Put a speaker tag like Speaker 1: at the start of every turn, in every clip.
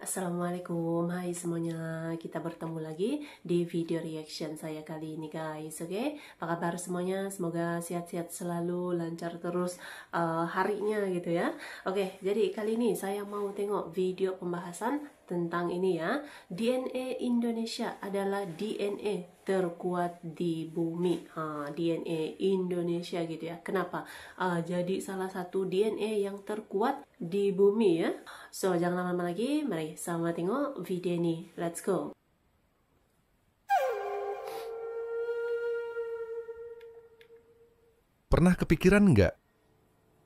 Speaker 1: Assalamualaikum, hai semuanya. Kita bertemu lagi di video reaction saya kali ini guys. Oke, apa kabar semuanya? Semoga sehat-sehat selalu, lancar terus harinya gitu ya. Oke, jadi kali ini saya mau tengok video pembahasan tentang ini ya. DNA Indonesia adalah DNA terkuat di bumi. DNA Indonesia gitu ya. Kenapa? Jadi salah satu DNA yang terkuat di bumi ya. So, jangan lama-lama lagi, mari sama tengok video ini. Let's go.
Speaker 2: Pernah kepikiran nggak?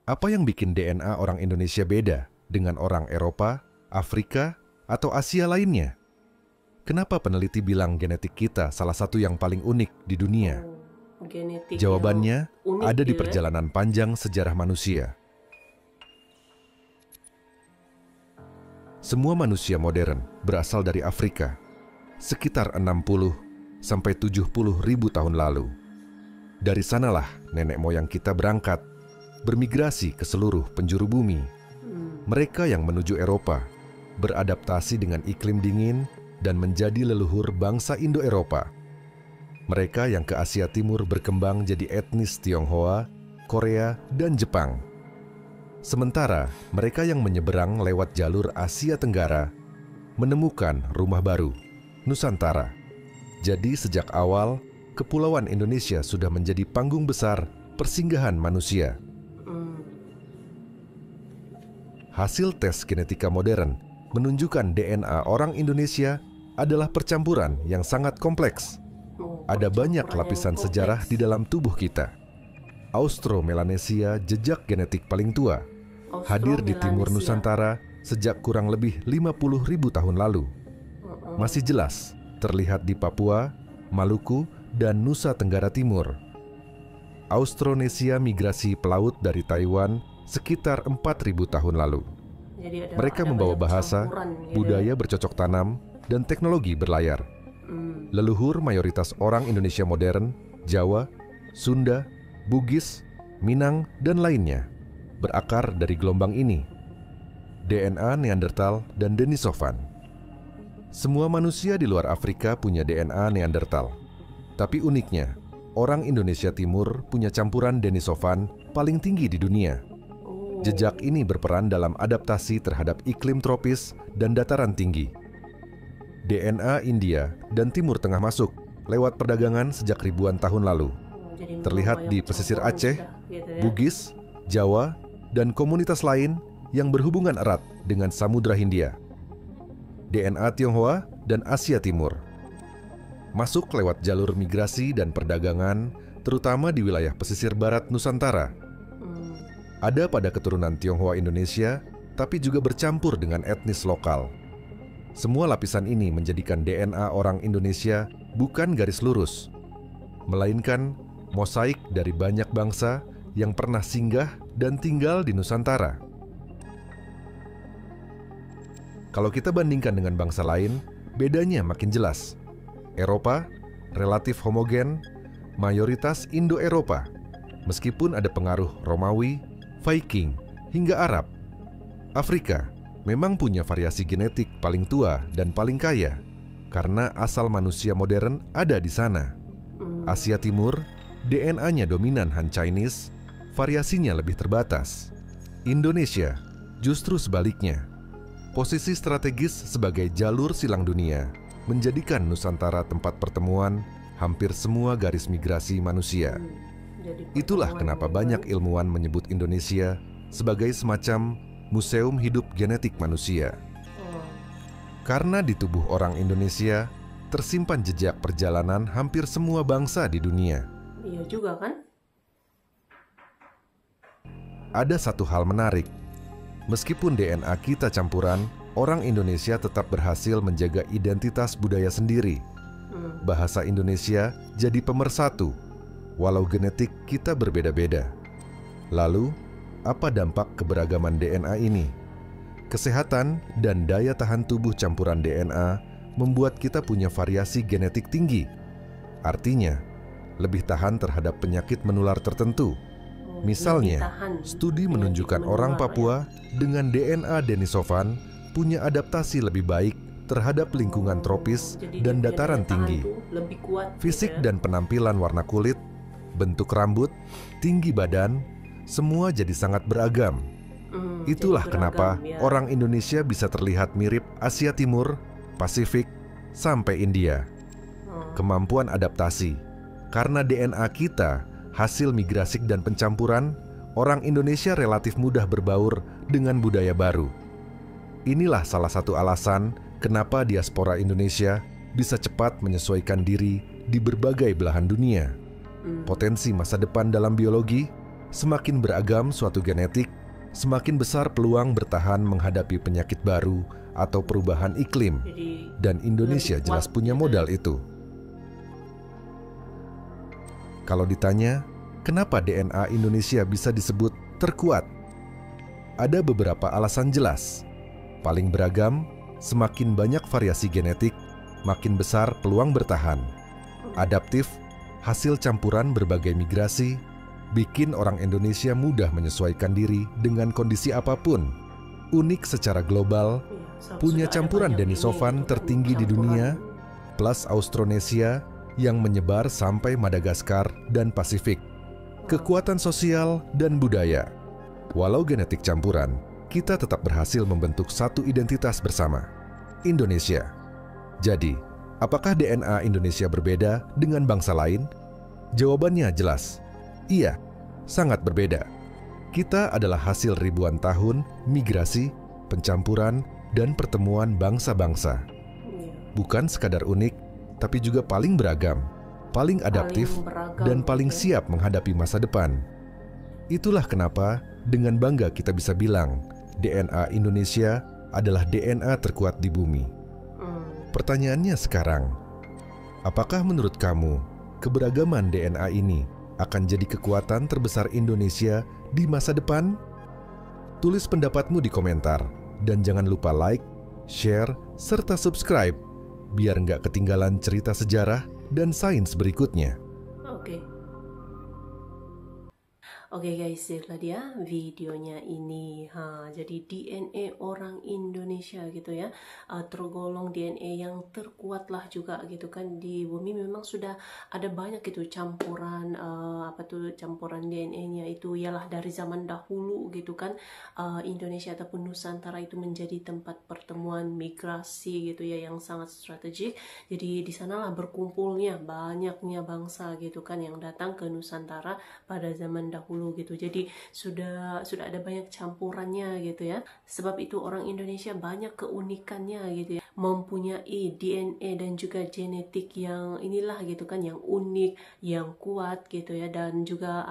Speaker 2: Apa yang bikin DNA orang Indonesia beda dengan orang Eropa, Afrika, atau Asia lainnya? Kenapa peneliti bilang genetik kita salah satu yang paling unik di dunia?
Speaker 1: Genetik
Speaker 2: Jawabannya
Speaker 1: unik
Speaker 2: ada di
Speaker 1: gitu ya.
Speaker 2: perjalanan panjang sejarah manusia. Semua manusia modern berasal dari Afrika, sekitar 60 sampai 70 ribu tahun lalu. Dari sanalah nenek moyang kita berangkat, bermigrasi ke seluruh penjuru bumi. Mereka yang menuju Eropa, beradaptasi dengan iklim dingin dan menjadi leluhur bangsa Indo-Eropa. Mereka yang ke Asia Timur berkembang jadi etnis Tionghoa, Korea, dan Jepang. Sementara mereka yang menyeberang lewat jalur Asia Tenggara menemukan rumah baru, Nusantara. Jadi sejak awal, Kepulauan Indonesia sudah menjadi panggung besar persinggahan manusia. Hasil tes genetika modern menunjukkan DNA orang Indonesia adalah percampuran yang sangat kompleks. Ada banyak lapisan sejarah di dalam tubuh kita. Austro-Melanesia, jejak genetik paling tua, hadir di timur Nusantara sejak kurang lebih 50 ribu tahun lalu. Masih jelas terlihat di Papua, Maluku, dan Nusa Tenggara Timur. Austronesia migrasi pelaut dari Taiwan sekitar 4.000 tahun lalu. Mereka membawa bahasa, budaya bercocok tanam, dan teknologi berlayar. Leluhur mayoritas orang Indonesia modern, Jawa, Sunda, Bugis, Minang, dan lainnya berakar dari gelombang ini, DNA Neandertal dan Denisovan. Semua manusia di luar Afrika punya DNA Neandertal. Tapi uniknya, orang Indonesia Timur punya campuran Denisovan paling tinggi di dunia. Jejak ini berperan dalam adaptasi terhadap iklim tropis dan dataran tinggi. DNA India dan Timur Tengah masuk lewat perdagangan sejak ribuan tahun lalu. Terlihat di pesisir Aceh, Bugis, Jawa, dan komunitas lain yang berhubungan erat dengan Samudra Hindia. DNA Tionghoa dan Asia Timur masuk lewat jalur migrasi dan perdagangan, terutama di wilayah pesisir barat Nusantara. Ada pada keturunan Tionghoa Indonesia, tapi juga bercampur dengan etnis lokal. Semua lapisan ini menjadikan DNA orang Indonesia bukan garis lurus, melainkan mosaik dari banyak bangsa yang pernah singgah dan tinggal di Nusantara. Kalau kita bandingkan dengan bangsa lain, bedanya makin jelas. Eropa relatif homogen, mayoritas Indo-Eropa, meskipun ada pengaruh Romawi, Viking, hingga Arab. Afrika memang punya variasi genetik paling tua dan paling kaya, karena asal manusia modern ada di sana. Asia Timur, DNA-nya dominan Han Chinese, variasinya lebih terbatas. Indonesia justru sebaliknya. Posisi strategis sebagai jalur silang dunia menjadikan Nusantara tempat pertemuan hampir semua garis migrasi manusia. Itulah kenapa banyak ilmuwan menyebut Indonesia sebagai semacam museum hidup genetik manusia. Karena di tubuh orang Indonesia tersimpan jejak perjalanan hampir semua bangsa di dunia.
Speaker 1: Iya juga kan?
Speaker 2: Ada satu hal menarik. Meskipun DNA kita campuran, orang Indonesia tetap berhasil menjaga identitas budaya sendiri. Bahasa Indonesia jadi pemersatu, walau genetik kita berbeda-beda. Lalu, apa dampak keberagaman DNA ini? Kesehatan dan daya tahan tubuh campuran DNA membuat kita punya variasi genetik tinggi. Artinya, lebih tahan terhadap penyakit menular tertentu. Misalnya, studi menunjukkan orang Papua dengan DNA Denisovan punya adaptasi lebih baik terhadap lingkungan tropis dan dataran tinggi. Fisik dan penampilan warna kulit, bentuk rambut, tinggi badan, semua jadi sangat beragam. Itulah kenapa orang Indonesia bisa terlihat mirip Asia Timur, Pasifik, sampai India. Kemampuan adaptasi. Karena DNA kita hasil migrasi dan pencampuran, orang Indonesia relatif mudah berbaur dengan budaya baru. Inilah salah satu alasan kenapa diaspora Indonesia bisa cepat menyesuaikan diri di berbagai belahan dunia. Potensi masa depan dalam biologi, semakin beragam suatu genetik, semakin besar peluang bertahan menghadapi penyakit baru atau perubahan iklim. Dan Indonesia jelas punya modal itu. Kalau ditanya, kenapa DNA Indonesia bisa disebut terkuat? Ada beberapa alasan jelas. Paling beragam, semakin banyak variasi genetik, makin besar peluang bertahan. Adaptif, hasil campuran berbagai migrasi, bikin orang Indonesia mudah menyesuaikan diri dengan kondisi apapun. Unik secara global, punya campuran Denisovan tertinggi di dunia, plus Austronesia, yang menyebar sampai Madagaskar dan Pasifik. Kekuatan sosial dan budaya. Walau genetik campuran, kita tetap berhasil membentuk satu identitas bersama, Indonesia. Jadi, apakah DNA Indonesia berbeda dengan bangsa lain? Jawabannya jelas, iya, sangat berbeda. Kita adalah hasil ribuan tahun migrasi, pencampuran, dan pertemuan bangsa-bangsa. Bukan sekadar unik, tapi juga paling beragam, paling adaptif, dan paling siap menghadapi masa depan. Itulah kenapa dengan bangga kita bisa bilang DNA Indonesia adalah DNA terkuat di bumi. Pertanyaannya sekarang, apakah menurut kamu keberagaman DNA ini akan jadi kekuatan terbesar Indonesia di masa depan? Tulis pendapatmu di komentar, dan jangan lupa like, share, serta subscribe biar nggak ketinggalan cerita sejarah dan sains berikutnya.
Speaker 1: Oke guys, itulah dia videonya ini. Jadi DNA orang Indonesia gitu ya, tergolong DNA yang terkuat lah juga gitu kan di bumi. Memang sudah ada banyak gitu campuran campuran DNA-nya itu ialah dari zaman dahulu gitu kan. Indonesia ataupun Nusantara itu menjadi tempat pertemuan migrasi gitu ya yang sangat strategik. Jadi di sanalah berkumpulnya banyaknya bangsa gitu kan yang datang ke Nusantara pada zaman dahulu gitu. Jadi sudah ada banyak campurannya gitu ya. Sebab itu orang Indonesia banyak keunikannya gitu ya, mempunyai DNA dan juga genetik yang inilah gitu kan, yang unik, yang kuat gitu ya, dan juga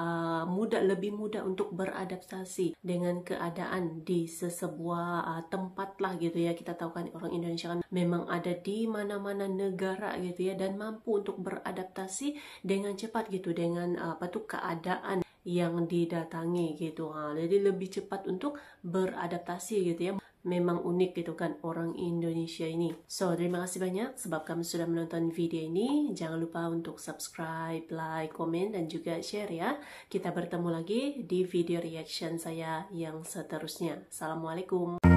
Speaker 1: lebih mudah untuk beradaptasi dengan keadaan di sebuah tempat lah gitu ya. Kita tahu kan orang Indonesia kan memang ada di mana-mana negara gitu ya, dan mampu untuk beradaptasi dengan cepat gitu dengan keadaan yang didatangi gitu. Jadi lebih cepat untuk beradaptasi gitu ya. Memang unik gitu kan orang Indonesia ini. So, terima kasih banyak sebab kamu sudah menonton video ini. Jangan lupa untuk subscribe, like, komen, dan juga share ya. Kita bertemu lagi di video reaction saya yang seterusnya. Assalamualaikum.